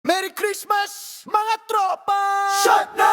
Merry Christmas, mga tropa! Shut na!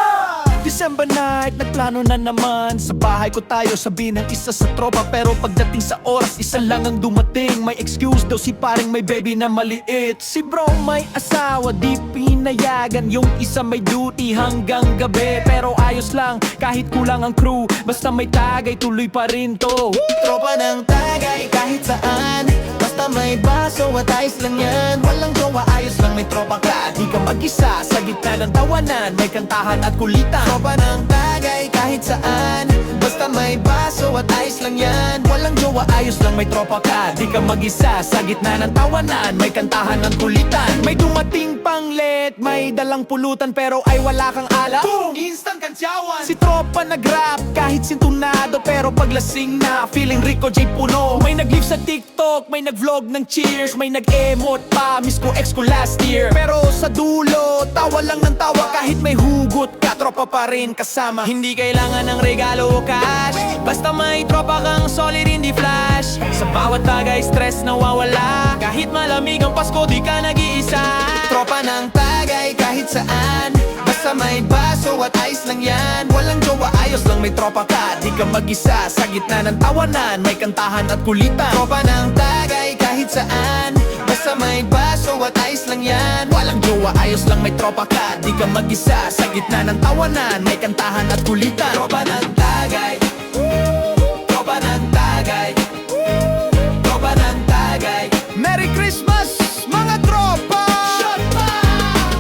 December night, nagplano na naman. Sa bahay ko tayo, sabi ng isa sa tropa. Pero pagdating sa oras, isa lang ang dumating. May excuse daw si paring may baby na maliit. Si bro may asawa, di pinayagan. Yung isa may duty hanggang gabi. Pero ayos lang, kahit kulang ang crew. Basta may tagay, tuloy pa rin to. Tropa ng tagay kahit saan. Basta may baso at ayos lang yan. Walang jowa, ayos lang, may tropa ka. Di ka mag-isa sa gitna ng tawanan. May kantahan at kulitan. Tropa ng tagay kahit saan. Basta may baso at ayos lang yan. Walang jowa, ayos lang, may tropa ka. Di ka mag-isa sa gitna ng tawanan. May kantahan at kulitan. May dumating pang late, may dalang pulutan. Pero ay wala kang alak. Boom! Instant kantsawan! Si tropa nag-rap kahit sintunado. Pero paglasing na, feeling Rico J. Puno. May nag-live sa TikTok, may nag-vlog ng cheers. May nag-emote pa, miss ko ex ko last year. Pero sa dulo, tawa lang ng tawa. Kahit may hugot ka, tropa pa rin kasama. Hindi kailangan ng regalo o cash. Basta may tropa kang solid, hindi flash. Sa bawat bagay, stress nawawala. Kahit malamig ang Pasko, di ka nag-iisa. Tropa ng tagay kahit saan. Basta may baso at ayos lang yan. Walang jowa, ayos lang, may tropa ka. Di ka mag-isa sa gitna ng tawanan. May kantahan at kulitan. Tropa ng tagay kahit saan. Basta may baso at ayos lang yan. Walang jowa, ayos lang, may tropa ka. Di ka mag-isa sa gitna ng tawanan. May kantahan at kulitan. Tropa ng tagay. Tropa ng tagay. Tropa ng tagay. Merry Christmas, mga tropa!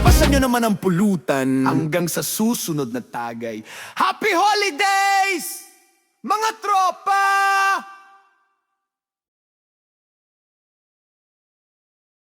Pasan nyo naman ang pulutan hanggang sa susunod na tagay. Happy Holidays, mga tropa!